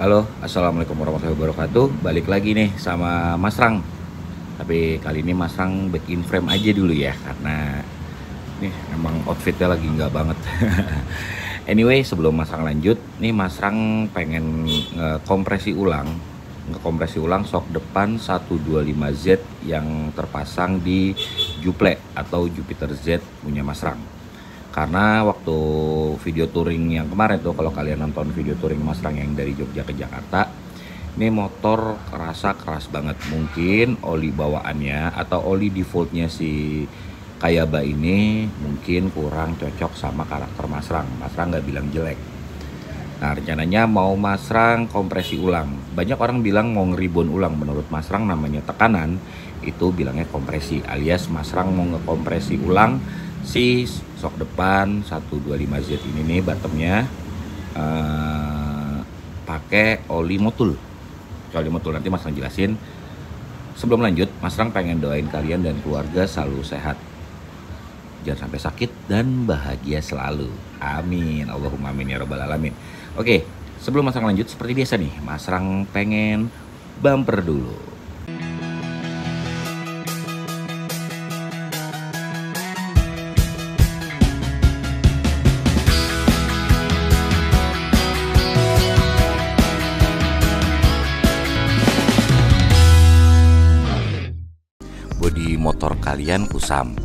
Halo, assalamualaikum warahmatullahi wabarakatuh. Balik lagi nih sama Mas Rang. Tapi kali ini Mas Rang back in frame aja dulu ya, karena nih emang outfitnya lagi nggak banget. Anyway, sebelum Mas Rang lanjut, nih Mas Rang pengen ngekompresi ulang sok depan 125Z yang terpasang di Juple atau Jupiter Z punya Mas Rang. Karena waktu video touring yang kemarin tuh, kalau kalian nonton video touring Mas Rang yang dari Jogja ke Jakarta, ini motor kerasa keras banget. Mungkin oli bawaannya atau oli defaultnya si Kayaba ini mungkin kurang cocok sama karakter Mas Rang. Mas Rang nggak bilang jelek. Nah, rencananya mau Mas Rang kompresi ulang. Banyak orang bilang mau ngeribon ulang. Menurut Mas Rang namanya tekanan, itu bilangnya kompresi, alias Mas Rang mau ngekompresi ulang si sok depan 125Z ini nih, bottomnya pakai oli motul. Nanti Mas Rang jelasin. Sebelum lanjut, Mas Rang pengen doain kalian dan keluarga selalu sehat, jangan sampai sakit dan bahagia selalu. Amin, Allahumma amin ya rabbal alamin. Oke, sebelum Mas Rang lanjut, seperti biasa nih, Mas Rang pengen bumper dulu. Bodi motor kalian kusam,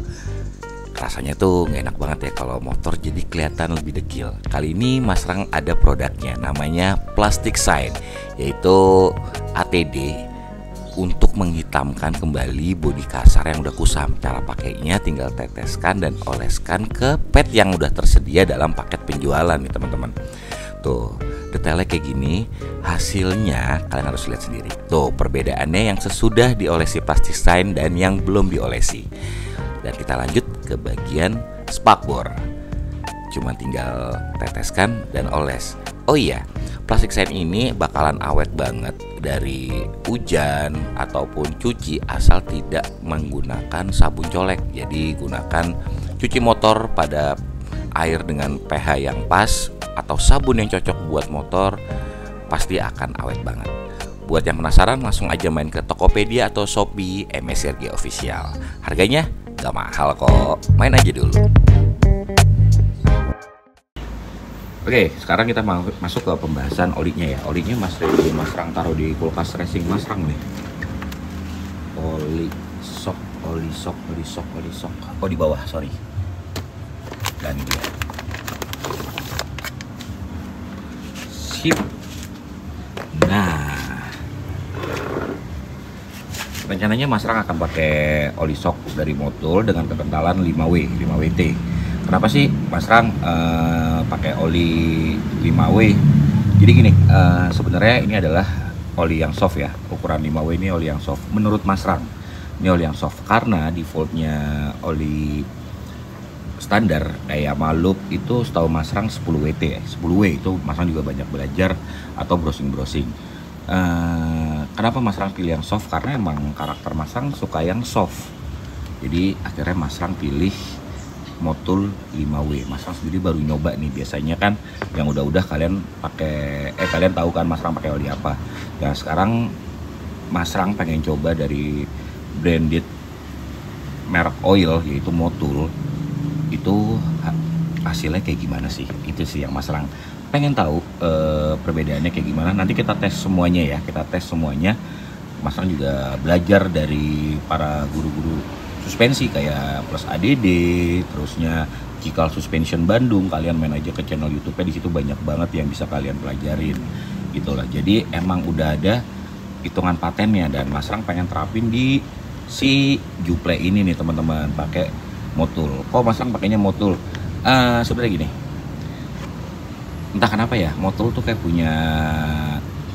rasanya tuh nggak enak banget ya kalau motor jadi kelihatan lebih dekil. Kali ini Mas Rang ada produknya namanya Plastic Shine, yaitu ATD untuk menghitamkan kembali bodi kasar yang udah kusam. Cara pakainya tinggal teteskan dan oleskan ke pad yang udah tersedia dalam paket penjualan nih teman-teman. Tuh, detailnya kayak gini, hasilnya kalian harus lihat sendiri. Tuh, perbedaannya yang sesudah diolesi Plastic Shine dan yang belum diolesi. Dan kita lanjut ke bagian spakbor. Cuma tinggal teteskan dan oles. Oh iya, Plastic Shine ini bakalan awet banget dari hujan ataupun cuci, asal tidak menggunakan sabun colek. Jadi gunakan cuci motor pada air dengan pH yang pas atau sabun yang cocok buat motor, pasti akan awet banget. Buat yang penasaran, langsung aja main ke Tokopedia atau Shopee MSRG Official. Harganya gak mahal kok, main aja dulu. Oke, sekarang kita masuk ke pembahasan olinya ya. Olinya Mas Rang taruh di kulkas racing Mas Rang nih. Oli sok. Oh, di bawah, sorry. Dan dia. Sip. Nah, rencananya Mas Rang akan pakai oli sok dari Motul dengan kekentalan 5WT. Kenapa sih Mas Rang pakai oli 5W? Jadi gini, sebenarnya ini adalah oli yang soft ya. Ukuran 5W ini oli yang soft. Menurut Mas Rang, ini oli yang soft karena defaultnya oli standar kayak Malup itu setahu Mas Rang 10WT ya. 10W itu Mas Rang juga banyak belajar atau browsing. Kenapa Mas Rang pilih yang soft? Karena emang karakter Mas Rang suka yang soft. Jadi akhirnya Mas Rang pilih Motul 5W. Mas Rang sendiri baru nyoba nih. Biasanya kan yang udah kalian pakai kalian tahu kan Mas Rang pakai oli apa. Nah, sekarang Mas Rang pengen coba dari branded merek oil yaitu Motul. Itu hasilnya kayak gimana sih? Itu sih yang Mas Rang pengen tahu, perbedaannya kayak gimana. Nanti kita tes semuanya ya, Mas Rang juga belajar dari para guru-guru suspensi kayak Plus ADD, terusnya Cikal Suspension Bandung. Kalian main aja ke channel YouTube-nya, di situ banyak banget yang bisa kalian pelajarin gitulah. Jadi emang udah ada hitungan patennya dan Mas Rang pengen terapin di si Juple ini nih teman-teman, pakai Motul. Kok Mas Rang pakainya Motul? Sebenarnya gini, entah kenapa ya, Motul tuh kayak punya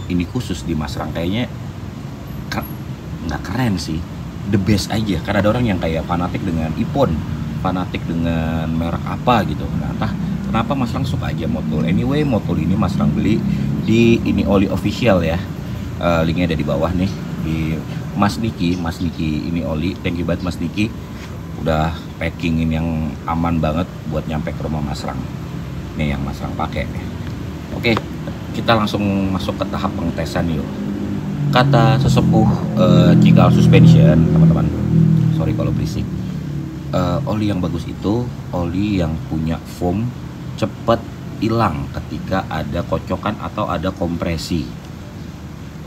ini khusus di Mas Rang, kayaknya nggak keren sih, the best aja. Karena ada orang yang kayak fanatik dengan Ipon, fanatik dengan merek apa gitu. Nah, entah kenapa Mas Rang suka aja Motul. Anyway, Motul ini Mas Rang beli di ini oli official ya. Linknya ada di bawah nih, di Mas Niki ini oli. Thank you banget Mas Niki, udah packingin yang aman banget buat nyampe ke rumah Mas Rang. Nih yang Mas Rang pakai. Oke, kita langsung masuk ke tahap pengetesan yuk. Kata sesepuh Cikal Suspension, teman-teman, sorry kalau berisik, oli yang bagus itu oli yang punya foam cepat hilang ketika ada kocokan atau ada kompresi.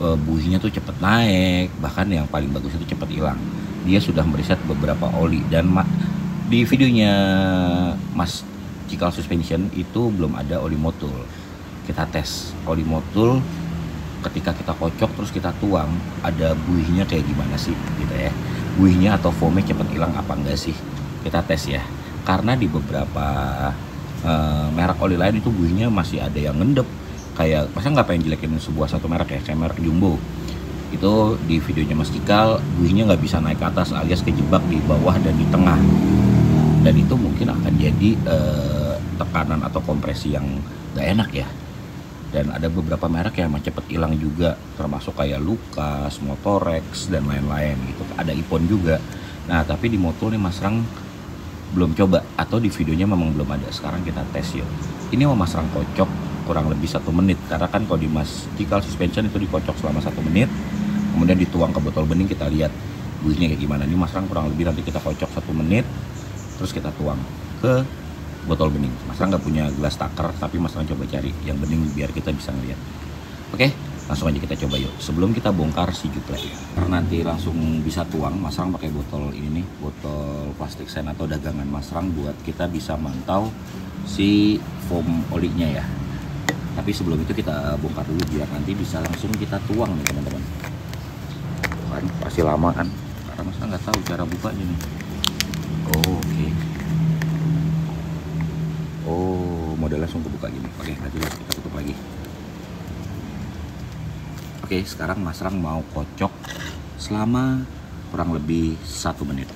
Buihnya tuh cepet naik, bahkan yang paling bagus itu cepet hilang. Dia sudah meriset beberapa oli, dan di videonya Mas Cikal Suspension itu belum ada oli motul. Kita tes oli motul, ketika kita kocok terus kita tuang, ada buihnya kayak gimana sih gitu ya, buihnya atau foamnya cepet hilang apa enggak sih, kita tes ya. Karena di beberapa merek oli lain itu buihnya masih ada yang ngendep, kayak masa nggak pengen jelekin satu merek ya, kayak merek Jumbo itu. Di videonya Mas Cikal, buihnya nggak bisa naik ke atas alias kejebak di bawah dan di tengah, dan itu mungkin akan jadi tekanan atau kompresi yang nggak enak ya. Dan ada beberapa merek yang cepet hilang juga, termasuk kayak Lucas, Motorex, dan lain-lain gitu. Ada Ipon juga. Nah, tapi di motul nih Mas Rang belum coba, atau di videonya memang belum ada. Sekarang kita tes yuk. Ini mau Mas Rang kocok kurang lebih 1 menit, karena kan kalau di Mas Cikal Suspension itu dikocok selama 1 menit, kemudian dituang ke botol bening, kita lihat buihnya kayak gimana. Ini Mas Rang kurang lebih nanti kita kocok 1 menit, terus kita tuang ke botol bening. Mas Rang nggak punya gelas taker, tapi Mas Rang coba cari yang bening biar kita bisa ngeliat. Oke, langsung aja kita coba yuk. Sebelum kita bongkar si juplek ya, karena nanti langsung bisa tuang, Mas Rang pakai botol ini nih, botol plastik sen atau dagangan Mas Rang, buat kita bisa mantau si foam olinya ya. Tapi sebelum itu kita bongkar dulu biar nanti bisa langsung kita tuang nih teman-teman. Kan pasti lama kan, karena Mas Rang nggak tahu cara bukanya nih. Oh, oke. Oh, model langsung kebuka gini. Oke, nanti kita tutup lagi. Oke, sekarang Mas Rang mau kocok selama kurang lebih 1 menit.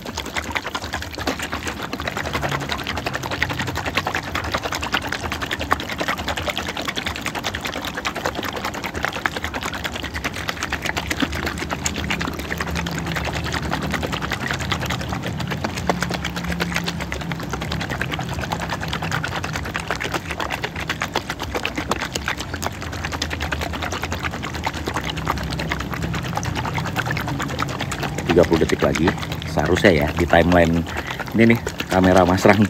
30 detik lagi seharusnya ya, di timeline ini nih kamera Mas Rang.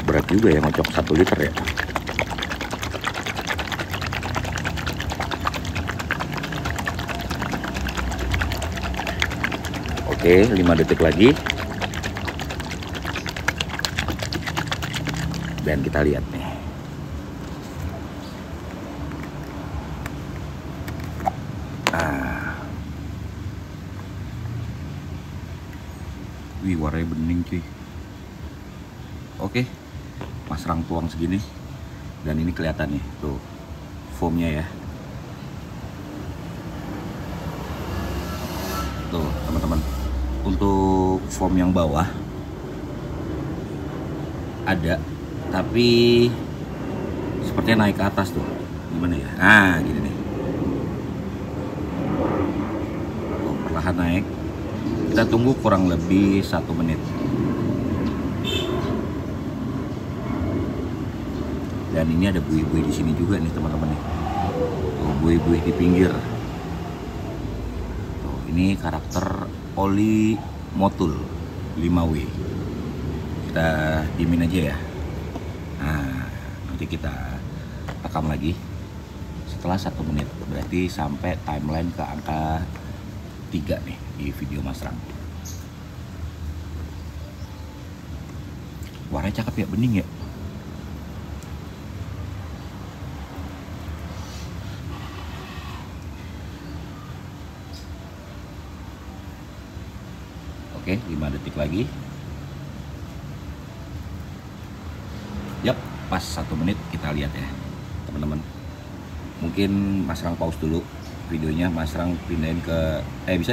Berat juga ya ngocok 1 liter ya. Oke, 5 detik lagi, dan kita lihat nih. Wih, warnanya bening cuy. Oke, Mas Rang tuang segini, dan ini kelihatan nih tuh foamnya ya. Tuh teman-teman, untuk foam yang bawah ada, tapi sepertinya naik ke atas tuh. Gimana ya? Ah, gini nih. Tuh, perlahan naik. Kita tunggu kurang lebih 1 menit. Dan ini ada buih-buih di sini juga nih teman-teman nih. Tuh, buih-buih di pinggir. Tuh, ini karakter oli motul 5W. Kita diemin aja ya. Nah, nanti kita rekam lagi setelah 1 menit. Berarti sampai timeline ke angka 3 nih di video Mas Rang. Warnanya cakep ya, bening ya. Oke, 5 detik lagi. Yap, pas 1 menit. Kita lihat ya teman-teman. Mungkin Mas Rang pause dulu videonya, Mas Rang pindahin ke bisa.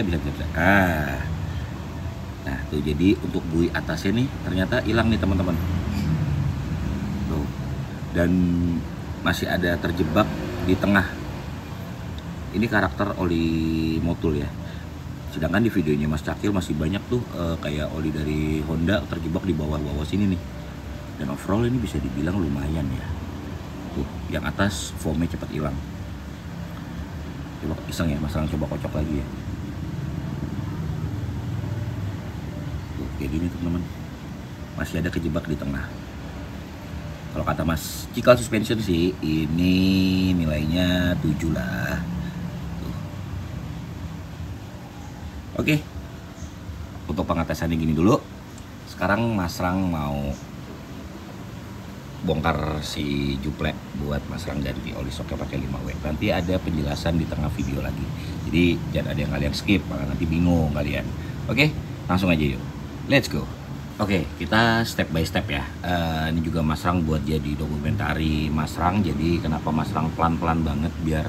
Nah tuh, jadi untuk buih atasnya nih ternyata hilang nih teman-teman tuh, dan masih ada terjebak di tengah. Ini karakter oli motul ya. Sedangkan di videonya Mas Cakil masih banyak tuh kayak oli dari Honda terjebak di bawah-bawah sini nih. Dan overall ini bisa dibilang lumayan ya. Tuh, yang atas foamnya cepat hilang. Coba iseng ya, Mas Rang coba kocok lagi ya. Tuh, kayak gini teman-teman. Masih ada kejebak di tengah. Kalau kata Mas Cikal Suspension sih, ini nilainya 7 lah. Tuh. Oke. Untuk pengetesannya gini dulu. Sekarang Mas Rang mau bongkar si juplek buat Mas Rang ganti oli soknya pakai 5W. Nanti ada penjelasan di tengah video lagi. Jadi jangan ada yang kalian skip, malah nanti bingung kalian. Oke, langsung aja yuk. Let's go. Oke, kita step by step ya. Ini juga Mas Rang buat jadi dokumentari Mas Rang. Jadi kenapa Mas Rang pelan-pelan banget biar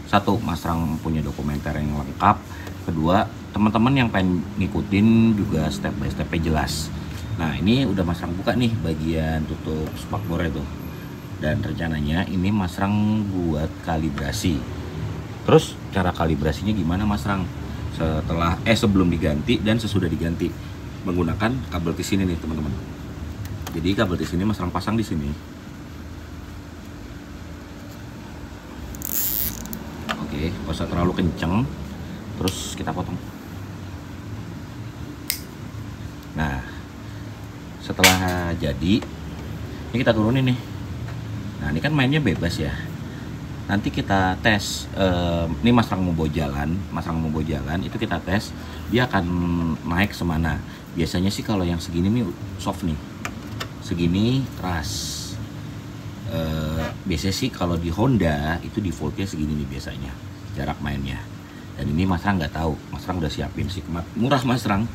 satu Mas Rang punya dokumenter yang lengkap. Kedua, teman-teman yang pengen ngikutin juga step by stepnya jelas. Nah, ini udah Mas Rang buka nih bagian tutup spakbornya tuh. Dan rencananya ini Mas Rang buat kalibrasi. Terus cara kalibrasinya gimana Mas Rang? Sebelum diganti dan sesudah diganti menggunakan kabel di sini nih, teman-teman. Jadi kabel di sini Mas Rang pasang di sini. Oke, nggak usah terlalu kenceng. Terus kita potong. Nah, setelah jadi ini kita turunin nih. Nah, ini kan mainnya bebas ya. Nanti kita tes. Ini Mas Rang mau bawa jalan, itu kita tes dia akan naik semana. Biasanya sih kalau yang segini nih soft nih, segini keras. Biasanya sih kalau di Honda itu defaultnya segini nih biasanya jarak mainnya. Dan ini Mas Rang nggak tahu. Mas Rang udah siapin sih murah Mas Rang.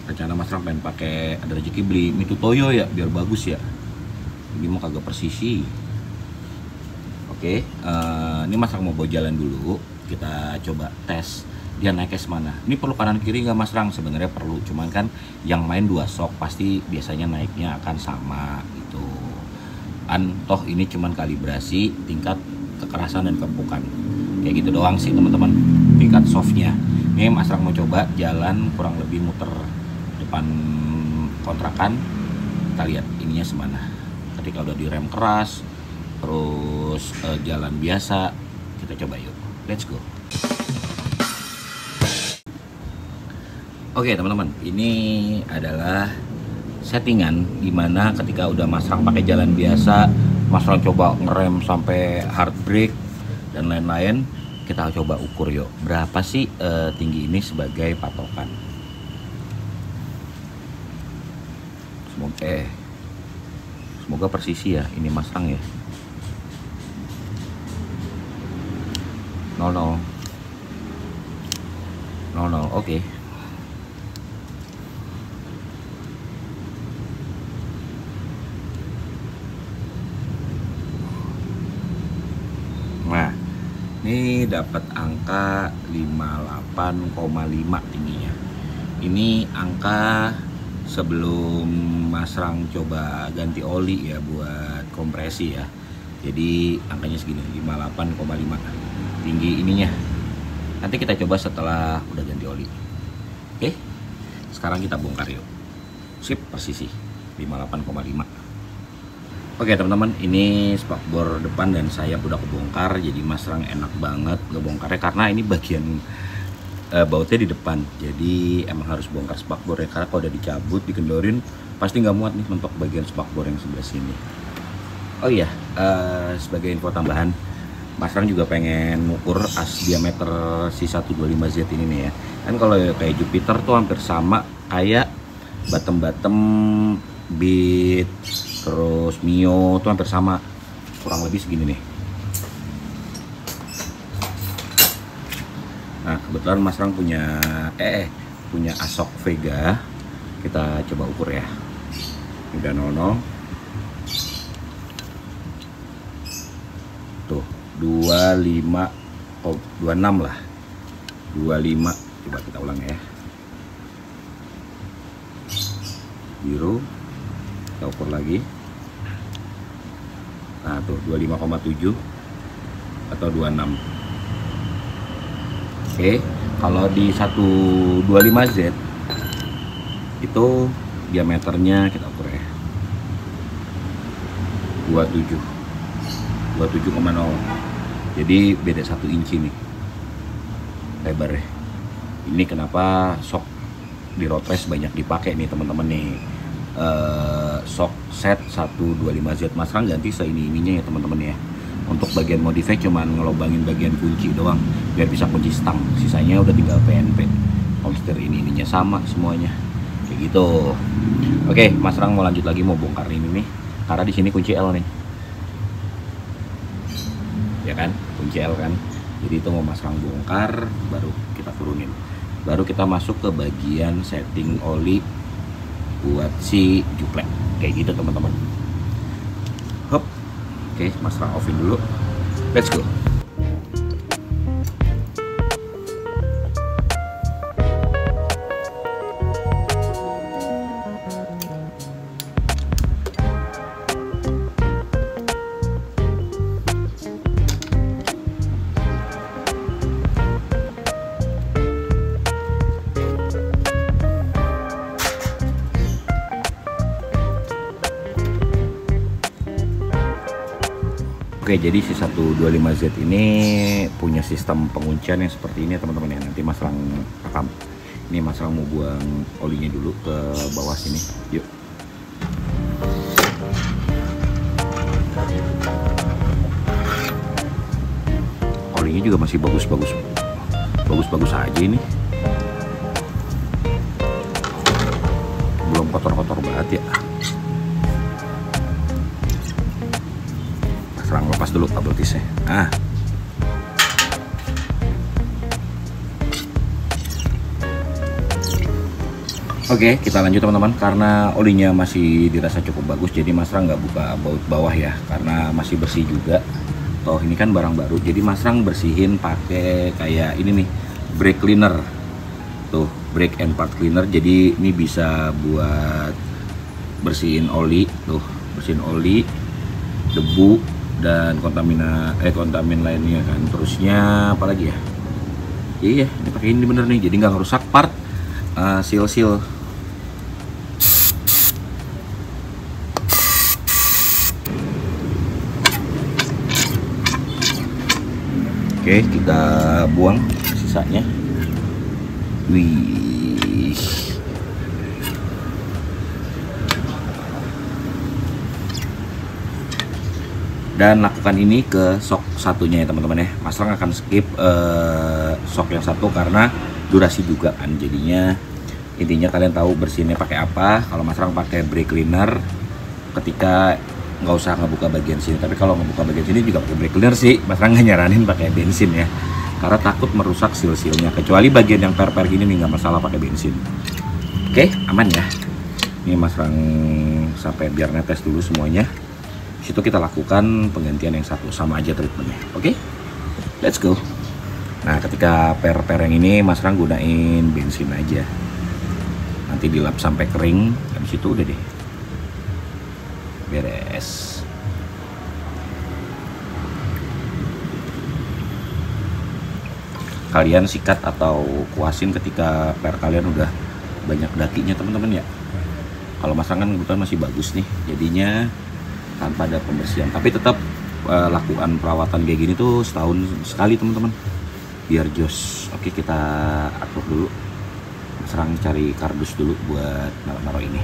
Rencana Mas Rang pengen pakai, ada rezeki beli Mito Toyo ya biar bagus ya. Ini mah kagak persisi. Oke, ini Mas Rang mau bawa jalan dulu. Kita coba tes dia naiknya semana. Ini perlu kanan kiri nggak Mas Rang? Sebenarnya perlu, cuman kan yang main 2 sok pasti biasanya naiknya akan sama gitu. Toh ini cuman kalibrasi tingkat kekerasan dan keempukan. Kayak gitu doang sih teman-teman. Tingkat softnya. Ini Mas Rang mau coba jalan kurang lebih muter depan kontrakan, kita lihat ininya semana. Ketika udah direm keras, terus jalan biasa, kita coba yuk. Let's go. Oke teman-teman, ini adalah settingan dimana ketika udah Mas Rang pakai jalan biasa, Mas Rang coba ngerem sampai hard brake dan lain-lain. Kita coba ukur yuk, berapa sih tinggi ini sebagai patokan. Semoga persisi ya ini Mas Rang ya. 00 oke. Nah, ini dapat angka 58,5 tingginya. Ini angka sebelum Mas Rang coba ganti oli ya buat kompresi ya. Jadi angkanya segini, 58,5 tinggi ininya. Nanti kita coba setelah udah ganti oli. Oke, sekarang kita bongkar yuk. Sip, persisi 58,5. Oke teman-teman, ini spakbor depan dan sayap udah kebongkar. Jadi Mas Rang enak banget ngebongkarnya karena ini bagian bautnya di depan. Jadi emang harus bongkar spakbornya karena kalau udah dicabut, dikendorin pasti nggak muat nih mentok bagian spakbor yang sebelah sini. Oh iya, sebagai info tambahan, Mas Rang juga pengen ngukur as diameter si 125Z ini nih ya. Kan kalau kayak Jupiter tuh hampir sama kayak bottom Beat, terus Mio tuh hampir sama, kurang lebih segini nih. Nah kebetulan Mas Rang punya Asok Vega. Kita coba ukur ya. Udah 00. Tuh 26 lah, 25. Coba kita ulang ya. Biru, kita ukur lagi. Nah tuh 25,7 atau 26. Oke, Kalau di 125Z itu diameternya kita ukur ya 27 27,0. Jadi beda 1 inci nih lebarnya. Ini kenapa shock di road race banyak dipakai nih teman-teman nih. Shock set 125Z Mas Rang ganti seini-ininya ya teman-teman ya. Untuk bagian modifnya cuman ngelobangin bagian kunci doang biar bisa kunci stang. Sisanya udah tinggal PNP. Holster ininya sama semuanya. Kayak gitu. Oke, Mas Rang mau lanjut lagi, mau bongkar ini nih. Karena di sini kunci L nih. Ya kan? Kunci L kan. Jadi itu mau Mas Rang bongkar baru kita turunin. Baru kita masuk ke bagian setting oli buat si juplek. Kayak gitu teman-teman. Hop. Oke, Mas Rang offin dulu. Let's go. Oke, jadi si 125Z ini punya sistem penguncian yang seperti ini ya teman-teman ya. Nanti Mas Rang rekam. Ini Mas Rang mau buang olinya dulu ke bawah sini. Yuk. Olinya juga masih bagus-bagus. Bagus-bagus aja ini. Belum kotor-kotor banget ya. Serang lepas dulu kabel tisnya. Oke, kita lanjut teman-teman. Karena olinya masih dirasa cukup bagus, jadi Mas Rang nggak buka baut bawah ya, karena masih bersih juga. Toh ini kan barang baru, jadi Mas Rang bersihin pakai kayak ini nih, brake cleaner. Tuh, brake and part cleaner. Jadi ini bisa buat bersihin oli, tuh, bersihin oli, debu dan kontamin lainnya kan. Terusnya apa lagi ya? Iya, ini pakai ini bener nih, jadi nggak ngerusak part seal. Oke, kita buang sisanya. Wih. Dan lakukan ini ke shock satunya ya teman-teman ya. Mas Rang akan skip shock yang satu karena durasi juga kan. Jadinya intinya kalian tahu bersihinnya pakai apa. Kalau Mas Rang pakai brake cleaner, ketika nggak usah ngebuka bagian sini. Tapi kalau ngebuka bagian sini juga pakai brake cleaner sih. Mas Rang nggak nyaranin pakai bensin ya, karena takut merusak seal-sealnya. Kecuali bagian yang per-per gini nih nggak masalah pakai bensin. Oke, aman ya. Ini Mas Rang sampai biar netes dulu semuanya. Situ kita lakukan penggantian yang satu, sama aja treatmentnya. Oke, let's go. Nah, ketika per-per yang ini Mas Rang gunain bensin aja. Nanti dilap sampai kering, habis itu udah deh beres. Kalian sikat atau kuasin ketika per kalian udah banyak dakinya teman-teman ya. Kalau Mas Rang kan kebetulan masih bagus nih, jadinya tanpa ada pembersihan. Tapi tetap lakukan perawatan kayak gini tuh setahun sekali teman-teman, biar jos. Oke, kita atur dulu. Mas Rang cari kardus dulu buat naruh ini.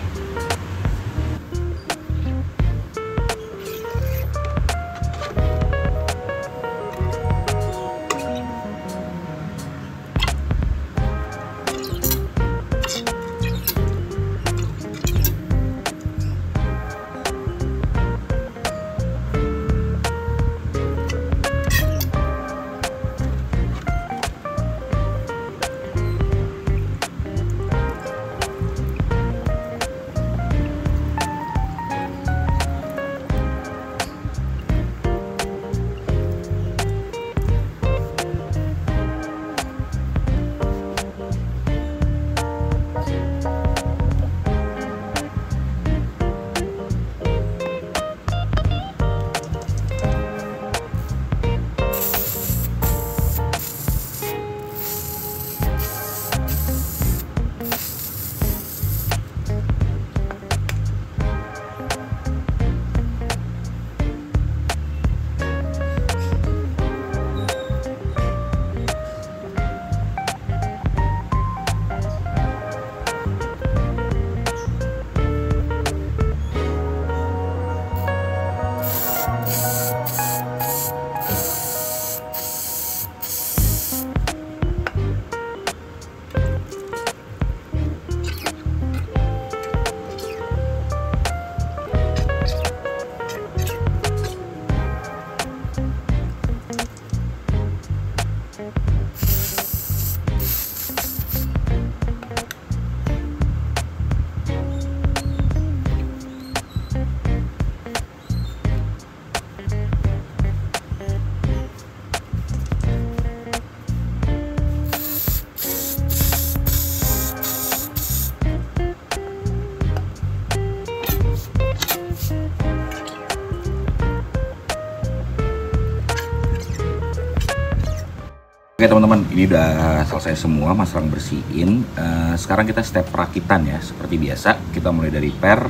Oke teman-teman, ini udah selesai semua, Mas Rang bersihin. Sekarang kita step perakitan ya, seperti biasa. Kita mulai dari per.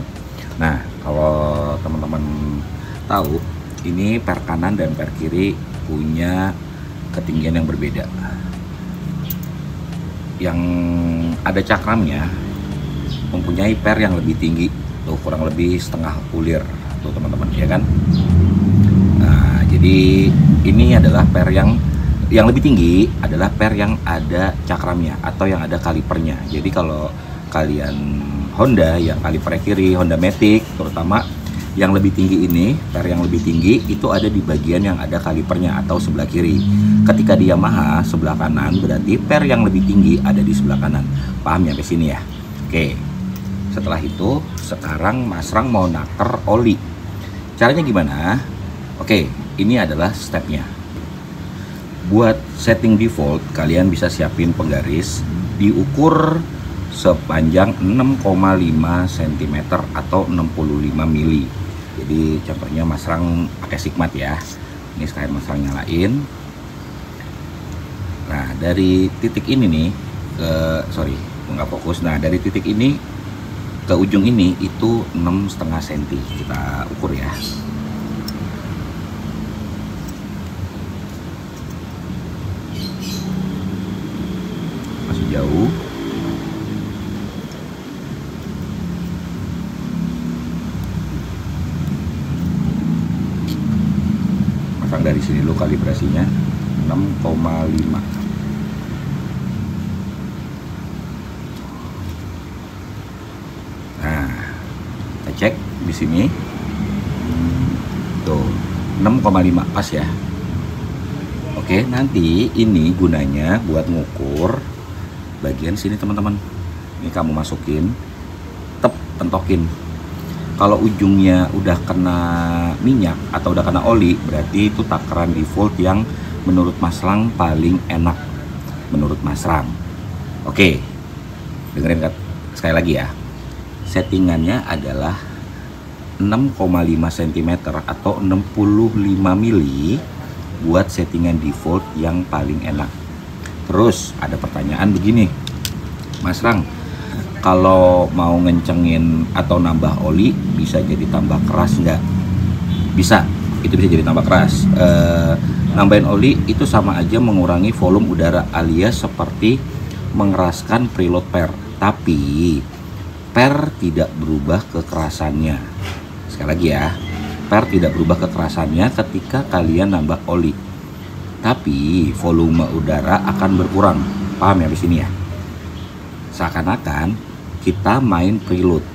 Nah, kalau teman-teman tahu, ini per kanan dan per kiri punya ketinggian yang berbeda. Yang ada cakramnya mempunyai per yang lebih tinggi, tuh kurang lebih setengah ulir, tuh teman-teman, ya kan? Nah, jadi ini adalah per yang lebih tinggi adalah per yang ada cakramnya atau yang ada kalipernya. Jadi kalau kalian Honda yang kaliper kiri, Honda Matic terutama yang lebih tinggi ini, per yang lebih tinggi itu ada di bagian yang ada kalipernya atau sebelah kiri. Ketika di Yamaha sebelah kanan, berarti per yang lebih tinggi ada di sebelah kanan. Paham ya sampai sini ya? Oke. Setelah itu sekarang Mas Rang mau naker oli. Caranya gimana? Oke, ini adalah stepnya. Buat setting default, kalian bisa siapin penggaris diukur sepanjang 6,5 cm atau 65 mili. Jadi contohnya Mas Rang pakai Sigmat ya. Ini sekalian Mas Rang nyalain. Nah, dari titik ini nih nggak fokus. Nah, dari titik ini ke ujung ini itu 6,5 cm. Kita ukur ya. Jauh. Pasang dari sini dulu kalibrasinya 6,5. Nah, kita cek di sini tuh 6,5 pas ya. Oke, nanti ini gunanya buat ngukur bagian sini teman-teman. Ini kamu masukin, pentokin. Kalau ujungnya udah kena minyak atau udah kena oli, berarti itu takaran default yang menurut Mas Rang paling enak menurut Mas Rang. Oke, dengerin sekali lagi ya. Settingannya adalah 6,5 cm atau 65 mili buat settingan default yang paling enak. Terus ada pertanyaan begini, Mas Rang, kalau mau ngencengin atau nambah oli bisa jadi tambah keras nggak? Bisa, itu bisa jadi tambah keras. Nambahin oli itu sama aja mengurangi volume udara alias seperti mengeraskan preload per. Tapi per tidak berubah kekerasannya. Sekali lagi ya, per tidak berubah kekerasannya ketika kalian nambah oli. Tapi volume udara akan berkurang. Paham ya di sini ya? Seakan-akan kita main preload.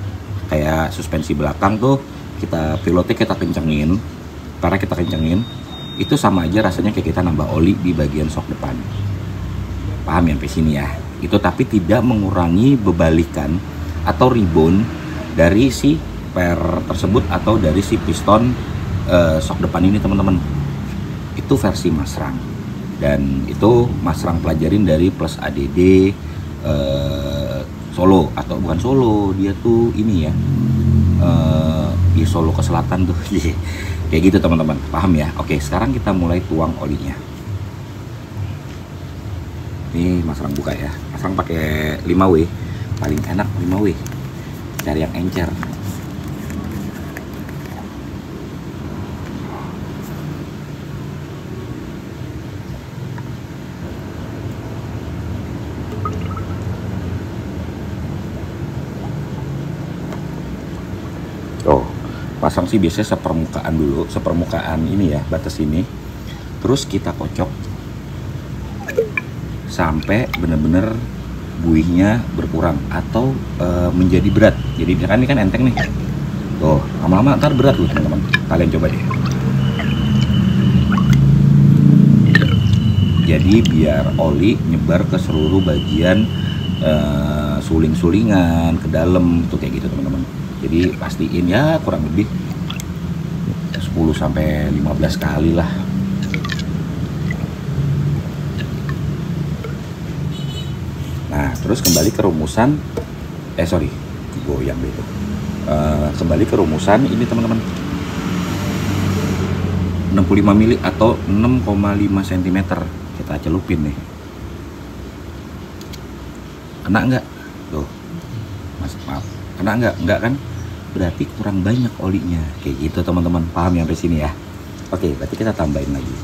Kayak suspensi belakang tuh kita preloadnya kita kencengin, karena kita kencengin itu sama aja rasanya kayak kita nambah oli di bagian shock depan. Paham ya sampai sini ya? Itu tapi tidak mengurangi bebalikan atau rebound dari si per tersebut atau dari si piston shock depan ini teman-teman. Itu versi Mas Rang, dan itu Mas Rang pelajarin dari Plus ADD Solo, atau bukan Solo, dia tuh ini ya, di Solo ke selatan tuh. Kayak gitu teman-teman, paham ya? Oke, sekarang kita mulai tuang olinya. Ini Mas Rang buka ya. Mas Rang pakai 5W, paling enak 5W, cari yang encer. Pasang sih biasanya sepermukaan dulu, sepermukaan ini ya, batas ini. Terus kita kocok sampai bener-bener buihnya berkurang atau menjadi berat. Jadi kan ini kan enteng nih. Tuh, lama-lama ntar berat loh teman-teman. Kalian coba deh. Jadi biar oli nyebar ke seluruh bagian suling-sulingan ke dalam tuh kayak gitu teman-teman. Jadi pastiin ya kurang lebih 10-15 kali lah. Nah, terus kembali ke rumusan goyang gitu. Kembali ke rumusan ini teman-teman. 65 mili atau 6,5 cm kita celupin nih. Kena nggak? Tuh, Mas, maaf. Kena nggak? Nggak kan? Berarti kurang banyak olinya. Kayak gitu teman-teman. Paham ya sampai sini ya? Oke, berarti kita tambahin lagi.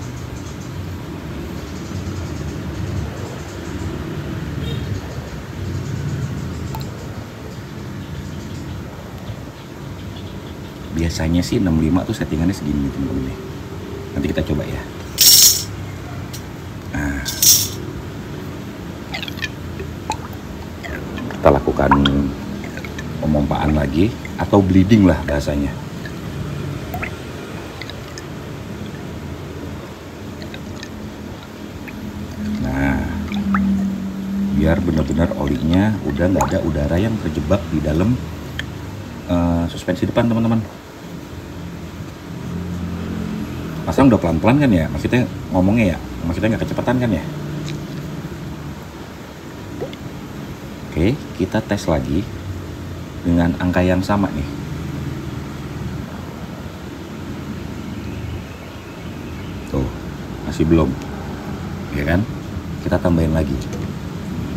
Biasanya sih 65 tuh settingannya segini teman-teman. Nanti kita coba ya. Nah, kita lakukan pemompaan lagi atau bleeding lah bahasanya. Nah, biar benar-benar olinya udah nggak ada udara yang terjebak di dalam suspensi depan teman-teman. Pasang udah pelan-pelan kan ya, maksudnya ngomongnya ya, maksudnya nggak kecepatan kan ya. Oke, kita tes lagi dengan angka yang sama nih. Tuh, masih belum, ya kan? Kita tambahin lagi.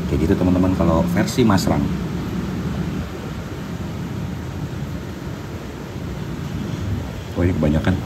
Kayak gitu teman-teman kalau versi Masrang. Oh ini kebanyakan.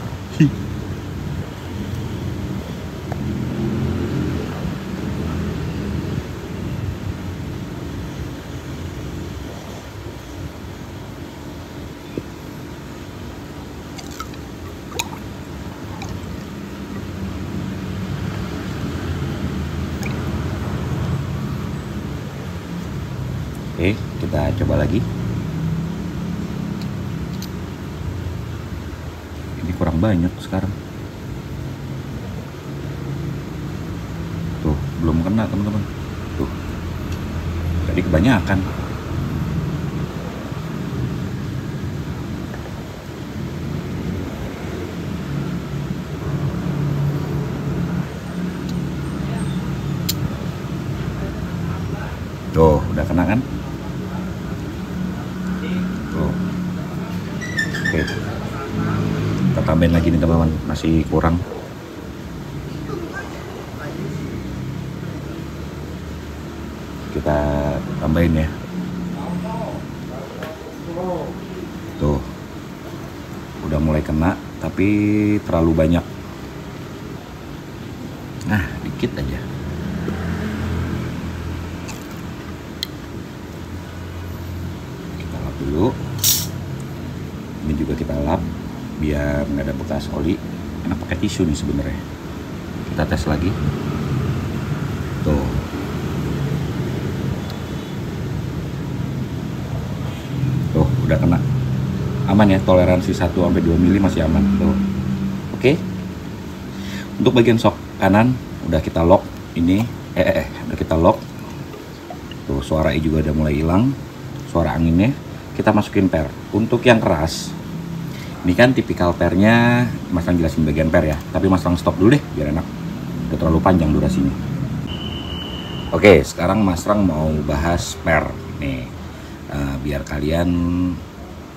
Oke, kita coba lagi. Ini kurang banyak sekarang. Tuh, belum kena teman-teman. Tuh, jadi kebanyakan. Tuh, udah kena kan? Tuh. Oke. Kita tambahin lagi nih teman-teman, masih kurang. Kita tambahin ya. Tuh. Udah mulai kena, tapi terlalu banyak. Nah, dikit aja. Dulu ini juga kita lap biar nggak ada bekas oli. Enak pakai tisu nih sebenarnya. Kita tes lagi. Tuh, udah kena. Aman ya, toleransi 1-2 mili masih aman. Tuh, oke. Untuk bagian sok kanan udah kita lock. Ini udah kita lock. Tuh, suara juga udah mulai hilang, suara anginnya. Kita masukin per. Untuk yang keras, ini kan tipikal pernya, Mas Rang jelasin bagian per ya. Tapi Mas Rang stop dulu deh, biar enak. Udah terlalu panjang durasinya. Oke, sekarang Mas Rang mau bahas per nih, biar kalian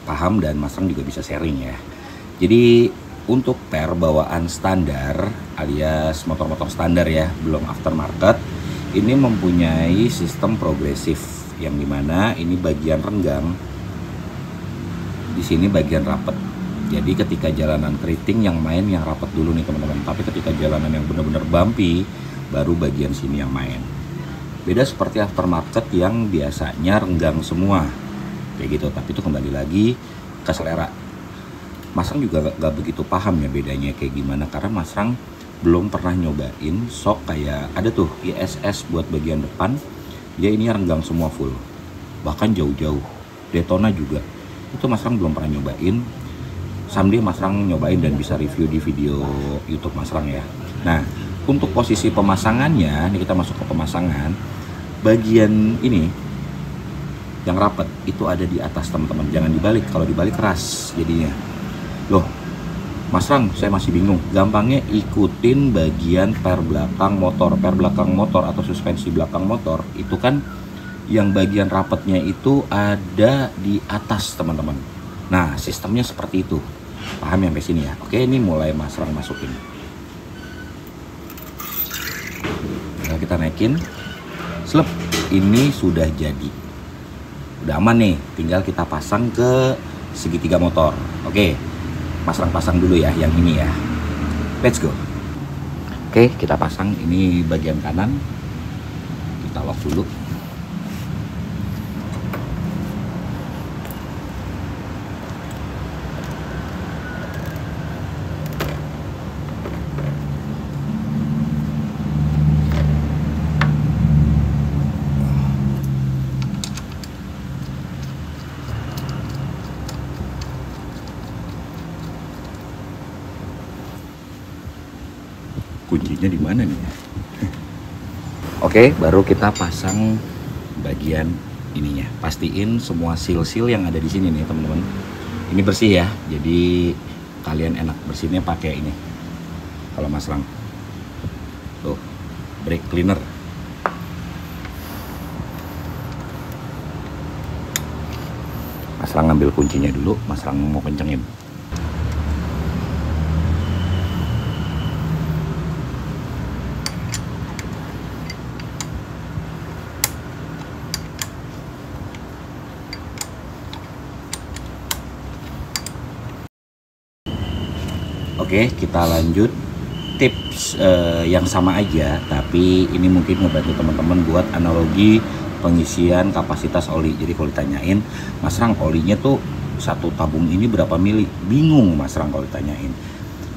paham dan Mas Rang juga bisa sharing ya. Jadi untuk per bawaan standar alias motor-motor standar ya, belum aftermarket, ini mempunyai sistem progresif yang dimana ini bagian renggang, di sini bagian rapet. Jadi ketika jalanan keriting yang main yang rapet dulu nih teman-teman. Tapi ketika jalanan yang benar-benar bumpy baru bagian sini yang main. Beda seperti aftermarket yang biasanya renggang semua kayak gitu. Tapi itu kembali lagi ke selera. Mas Rang juga gak begitu paham ya bedanya kayak gimana, karena Mas Rang belum pernah nyobain sok kayak ada tuh ISS buat bagian depan, dia ini renggang semua full, bahkan jauh-jauh. Daytona juga itu Mas Rang belum pernah nyobain. Someday Mas Rang nyobain dan bisa review di video YouTube Mas Rang ya. Nah, untuk posisi pemasangannya, ini kita masuk ke pemasangan. Bagian ini yang rapet itu ada di atas teman-teman, jangan dibalik. Kalau dibalik keras jadinya. Loh, Mas Rang, saya masih bingung. Gampangnya ikutin bagian per belakang motor. Per belakang motor atau suspensi belakang motor itu kan yang bagian rapetnya itu ada di atas teman-teman. Nah, sistemnya seperti itu. Paham ya sampai sini ya? Oke, ini mulai Mas Rang masukin. Nah, kita naikin. Slep. ini sudah jadi, udah aman nih, tinggal kita pasang ke segitiga motor. Oke, Mas Rang pasang dulu ya yang ini ya, let's go. Oke, kita pasang ini bagian kanan, kita lock dulu. Kuncinya di mana nih? Oke, baru kita pasang bagian ininya. Pastiin semua seal-seal yang ada di sini nih teman-teman. Ini bersih ya, jadi kalian enak bersihnya pakai ini. Kalau Mas Rang, tuh brake cleaner. Mas Rang ngambil kuncinya dulu, Mas Rang mau kencengin. Oke, kita lanjut tips yang sama aja, tapi ini mungkin ngebantu teman-teman buat analogi pengisian kapasitas oli. Jadi kalau ditanyain, Mas Rang olinya tuh satu tabung ini berapa mili? Bingung Mas Rang kalau ditanyain.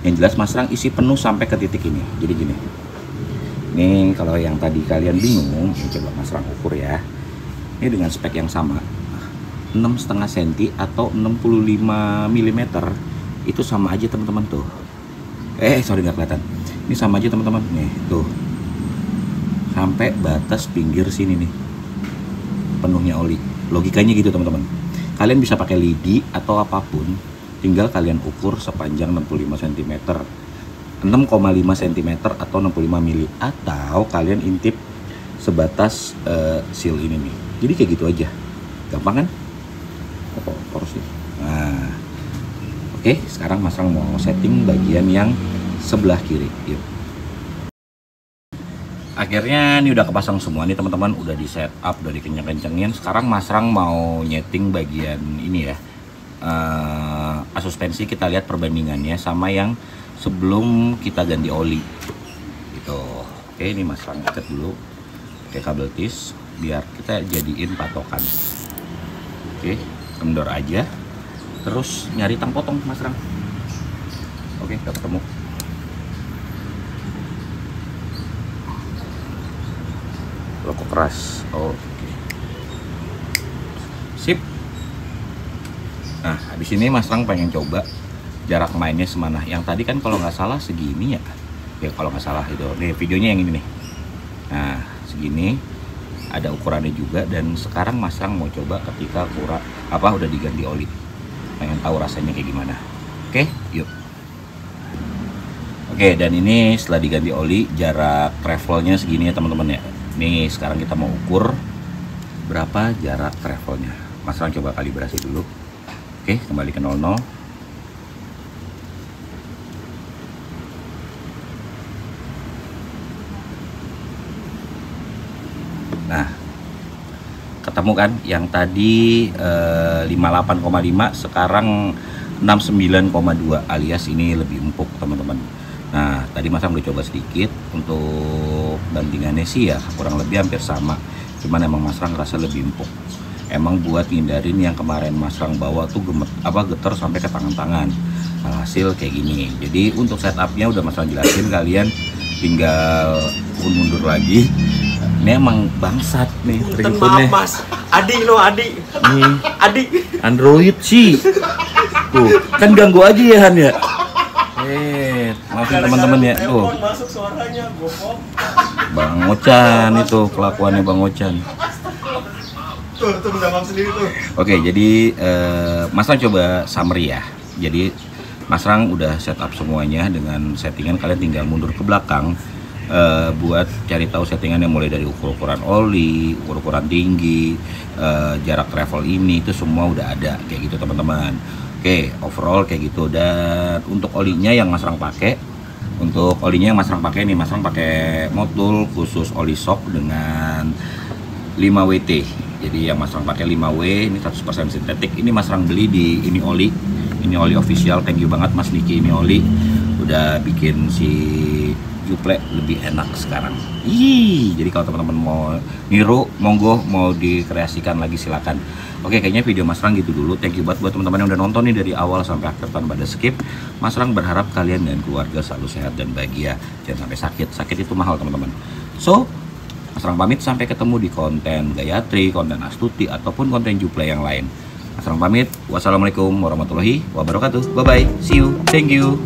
Yang jelas Mas Rang isi penuh sampai ke titik ini. Jadi gini, ini kalau yang tadi kalian bingung, coba Mas Rang ukur ya. Ini dengan spek yang sama, 6,5 cm atau 65 mm. Itu sama aja teman-teman tuh. Sorry nggak kelihatan. Ini sama aja teman-teman. Nih tuh, sampai batas pinggir sini nih, penuhnya oli. Logikanya gitu teman-teman. Kalian bisa pakai lidi atau apapun, tinggal kalian ukur sepanjang 65 cm, 6,5 cm atau 65 mili, atau kalian intip sebatas seal ini nih. Jadi kayak gitu aja, gampang kan? Poros nih. Nah, oke, sekarang Mas Rang mau setting bagian yang sebelah kiri. Yuk. Akhirnya ini udah kepasang semua nih teman-teman, udah di setup, udah dikenceng-kencengin. Sekarang Mas Rang mau nyeting bagian ini ya, suspensi. Kita lihat perbandingannya sama yang sebelum kita ganti oli gitu. Oke, ini Mas Rang ikat dulu pakai kabel tis biar kita jadiin patokan. Oke, kendor aja, terus nyari tang potong Mas Rang. Oke, udah ketemu. Loko keras. Oke, sip. Nah, habis ini Mas Rang pengen coba jarak mainnya semana. Yang tadi kan kalau nggak salah segini ya. Ya kalau nggak salah itu. Nih videonya yang ini nih. Nah, segini. Ada ukurannya juga, dan sekarang Mas Rang mau coba ketika udah diganti oli. Pengen tahu rasanya kayak gimana. Oke, yuk. Oke, dan ini setelah diganti oli, jarak travelnya segini ya teman-teman ya. Nih sekarang kita mau ukur berapa jarak travelnya. Mas Rang coba kalibrasi dulu. Oke, kembali ke 00. Nah, ketemu kan yang tadi 58,5, sekarang 69,2, alias ini lebih empuk teman-teman. Nah, tadi Mas Rang udah coba sedikit, untuk bandingannya sih ya kurang lebih hampir sama, cuman emang Mas Rang rasa lebih empuk. Emang buat hindarin yang kemarin Mas Rang bawa tuh getar sampai ke tangan-tangan. Hasil kayak gini. Jadi untuk setupnya udah Mas Rang jelasin, kalian tinggal mundur lagi. Ini emang bangsat nih maaf Mas, Adi nih, Adi Android sih tuh kan ganggu aja ya Han ya. Maafin teman-teman ya tuh, masuk suaranya gopok. Bang Ocan itu kelakuannya Bang Ocan. Tuh minta maaf sendiri tuh. Oke, jadi Mas Rang coba summary ya. Jadi Mas Rang udah setup semuanya dengan settingan, kalian tinggal mundur ke belakang buat cari tahu settingannya, mulai dari ukuran oli, ukuran tinggi, jarak travel ini itu semua udah ada kayak gitu teman-teman. Oke, overall kayak gitu. Dan untuk olinya yang Mas Rang pakai, nih Mas Rang pakai Motul khusus oli shock dengan 5WT. Jadi yang Mas Rang pakai 5W ini 100% sintetik. Ini Mas Rang beli di Ini Oli official. Thank you banget Mas Niki Ini Oli udah bikin si Juple lebih enak sekarang. Jadi kalau teman-teman mau niru, monggo, mau dikreasikan lagi silakan. Oke, kayaknya video Mas Rang gitu dulu. Thank you buat teman-teman yang udah nonton nih dari awal sampai akhir tanpa ada skip. Mas Rang berharap kalian dan keluarga selalu sehat dan bahagia. Jangan sampai sakit. Sakit itu mahal teman-teman. So, Mas Rang pamit, sampai ketemu di konten Gayatri, konten Astuti, ataupun konten Juple yang lain. Mas Rang pamit. Wassalamualaikum warahmatullahi wabarakatuh. Bye-bye. See you. Thank you.